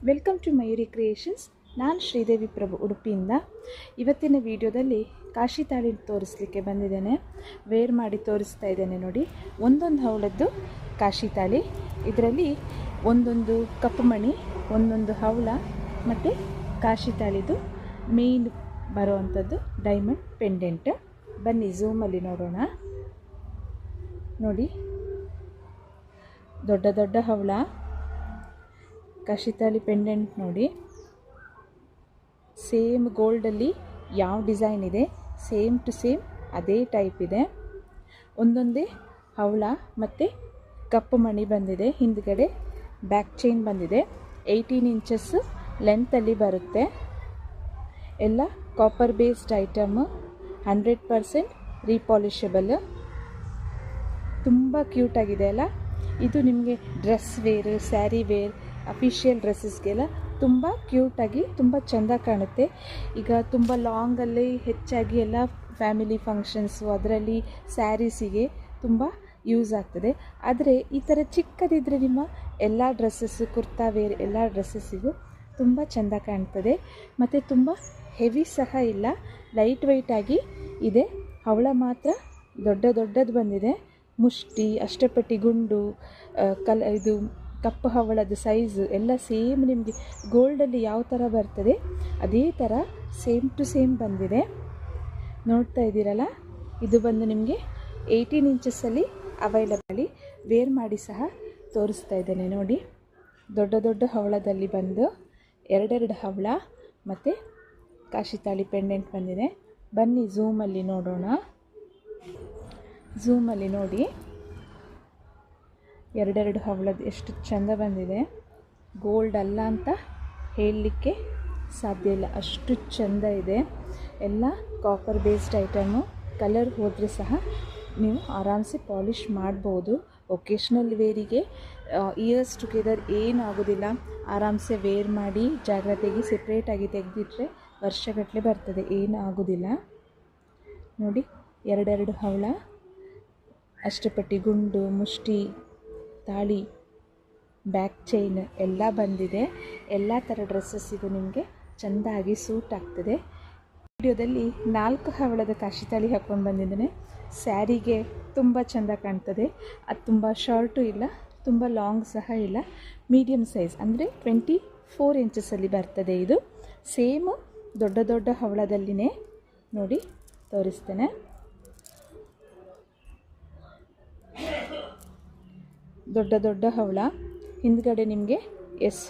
Welcome to Mayuri creations. ನಾನು ಶ್ರೀದೇವಿ ಪ್ರಭು ಉಡುಪಿಯಿಂದ. ಇವತ್ತಿನ ವಿಡಿಯೋದಲ್ಲಿ ಕಾಶಿ ತಾಳಿ ತೋರಿಸಲಿಕ್ಕೆ ಬಂದಿದ್ದೇನೆ. ವೇರ್ ಮಾಡಿ ತೋರಿಸ್ತಾ ಇದ್ದೇನೆ ನೋಡಿ. ಒಂದೊಂದು ಹವಳದ್ದು ಕಾಶಿ ತಾಳಿ. ಇದರಲ್ಲಿ ಒಂದೊಂದು ಕಪ್ಪು ಮಣಿ, ಒಂದೊಂದು ಹವಳ ಮತ್ತು ಕಾಶಿ ತಾಳಿದು ಮೇನ್ ಬರುವಂಥದ್ದು ಡೈಮಂಡ್ ಪೆಂಡೆಂಟ್. ಬನ್ನಿ ಝೂಮಲ್ಲಿ ನೋಡೋಣ. ನೋಡಿ, ದೊಡ್ಡ ದೊಡ್ಡ ಹವಳ, ಕಾಶಿ ತಾಳಿ ಪೆಂಡೆಂಟ್ ನೋಡಿ. ಸೇಮ್ ಗೋಲ್ಡಲ್ಲಿ ಯಾವ ಡಿಸೈನ್ ಇದೆ ಸೇಮ್ ಟು ಸೇಮ್ ಅದೇ ಟೈಪ್ ಇದೆ. ಒಂದೊಂದೇ ಹವಳ ಮತ್ತು ಕಪ್ಪು ಮಣಿ ಬಂದಿದೆ. ಹಿಂದ್ಗಡೆ ಬ್ಯಾಕ್ ಚೈನ್ ಬಂದಿದೆ. 18 ಇಂಚಸ್ ಲೆಂತಲ್ಲಿ ಬರುತ್ತೆ. ಎಲ್ಲ ಕಾಪರ್ ಬೇಸ್ಡ್ ಐಟಮ್, 100% ರೀಪಾಲಿಷಬಲ್. ತುಂಬ ಕ್ಯೂಟಾಗಿದೆ ಅಲ್ಲ. ಇದು ನಿಮಗೆ dress wear, sari wear, official ಡ್ರೆಸ್ಸಸ್ಗೆಲ್ಲ ತುಂಬ ಕ್ಯೂಟಾಗಿ ತುಂಬ ಚೆಂದ ಕಾಣುತ್ತೆ. ಈಗ ತುಂಬ ಲಾಂಗಲ್ಲಿ ಹೆಚ್ಚಾಗಿ ಎಲ್ಲ ಫ್ಯಾಮಿಲಿ ಫಂಕ್ಷನ್ಸು, ಅದರಲ್ಲಿ ಸ್ಯಾರೀಸಿಗೆ ತುಂಬ ಯೂಸ್ ಆಗ್ತದೆ. ಆದರೆ ಈ ಥರ ಚಿಕ್ಕದಿದ್ದರೆ ನಿಮ್ಮ ಎಲ್ಲ ಡ್ರೆಸ್ಸಸ್ಸು, ಕುರ್ತಾ ವೇರ್ ಎಲ್ಲ ಡ್ರೆಸ್ಸಸ್ಸಿಗೂ ತುಂಬ ಚೆಂದ ಕಾಣ್ತದೆ. ಮತ್ತು ತುಂಬ ಹೆವಿ ಸಹ ಇಲ್ಲ, ಲೈಟ್ ವೆಯ್ಟಾಗಿ ಇದೆ. ಹವಳ ಮಾತ್ರ ದೊಡ್ಡ ದೊಡ್ಡದು ಬಂದಿದೆ. ಮುಷ್ಟಿ, ಅಷ್ಟಪಟ್ಟಿ ಗುಂಡು, ಇದು ಕಪ್ಪು ಹವಳದ ಸೈಜು ಎಲ್ಲ ಸೇಮ್ ನಿಮಗೆ ಗೋಲ್ಡಲ್ಲಿ ಯಾವ ಥರ ಬರ್ತದೆ ಅದೇ ಥರ ಸೇಮ್ ಟು ಸೇಮ್ ಬಂದಿದೆ. ನೋಡ್ತಾ ಇದ್ದೀರಲ್ಲ, ಇದು ಬಂದು ನಿಮಗೆ 18 ಇಂಚಸ್ಸಲ್ಲಿ ಅವೈಲಬಲಿ. ವೇರ್ ಮಾಡಿ ಸಹ ತೋರಿಸ್ತಾ ಇದ್ದೇನೆ ನೋಡಿ. ದೊಡ್ಡ ದೊಡ್ಡ ಹವಳದಲ್ಲಿ ಬಂದು ಎರಡೆರಡು ಹವಳ ಮತ್ತು ಕಾಶಿ ತಾಳಿ ಪೆಂಡೆಂಟ್ ಬಂದಿದೆ. ಬನ್ನಿ ಝೂಮಲ್ಲಿ ನೋಡೋಣ. ಝೂಮಲ್ಲಿ ನೋಡಿ, ಎರಡೆರಡು ಹವಳದ್ದು ಎಷ್ಟು ಚೆಂದ ಬಂದಿದೆ. ಗೋಲ್ಡ್ ಅಲ್ಲ ಅಂತ ಹೇಳಲಿಕ್ಕೆ ಸಾಧ್ಯ ಇಲ್ಲ, ಅಷ್ಟು ಚೆಂದ ಇದೆ. ಎಲ್ಲ ಕಾಪರ್ ಬೇಸ್ಡ್ ಐಟಮು. ಕಲರ್ ಹೋದರೆ ಸಹ ನೀವು ಆರಾಮ್ಸೆ ಪಾಲಿಷ್ ಮಾಡ್ಬೋದು. ಒಕೇಶ್ನಲ್ ವೇರಿಗೆ ಇಯರ್ಸ್ ಟುಗೆದರ್ ಏನೂ ಆಗೋದಿಲ್ಲ. ಆರಾಮ್ಸೆ ವೇರ್ ಮಾಡಿ ಜಾಗ್ರತೆಗೆ ಸೆಪ್ರೇಟಾಗಿ ತೆಗೆದಿಟ್ಟರೆ ವರ್ಷಗಟ್ಟಲೆ ಬರ್ತದೆ, ಏನೂ ಆಗೋದಿಲ್ಲ. ನೋಡಿ, ಎರಡೆರಡು ಹವಳ, ಅಷ್ಟಪಟ್ಟಿ ಗುಂಡು, ಮುಷ್ಟಿ ತಾಳಿ, ಬ್ಯಾಕ್ ಚೈನ್ ಎಲ್ಲ ಬಂದಿದೆ. ಎಲ್ಲ ಥರ ಡ್ರೆಸ್ಸಸ್ಸಿಗೂ ನಿಮಗೆ ಚೆಂದಾಗಿ ಸೂಟ್ ಆಗ್ತದೆ. ವಿಡಿಯೋದಲ್ಲಿ 4 ಹವಳದ ಕಾಶಿ ತಾಳಿ ಹಾಕ್ಕೊಂಡು ಬಂದಿದ್ದೇನೆ. ಸ್ಯಾರಿಗೆ ತುಂಬ ಚೆಂದ ಕಾಣ್ತದೆ. ಅದು ತುಂಬ ಶಾರ್ಟು ಇಲ್ಲ, ತುಂಬ ಲಾಂಗ್ ಸಹ ಇಲ್ಲ. ಮೀಡಿಯಮ್ ಸೈಜ್ ಅಂದರೆ 24 ಇಂಚಸ್ಸಲ್ಲಿ ಬರ್ತದೆ. ಇದು ಸೇಮ್ ದೊಡ್ಡ ದೊಡ್ಡ ಹವಳದಲ್ಲಿನೇ ನೋಡಿ ತೋರಿಸ್ತೇನೆ. ದೊಡ್ಡ ದೊಡ್ಡ ಹವಳ, ಹಿಂದ್ಗಡೆ ನಿಮಗೆ ಎಸ್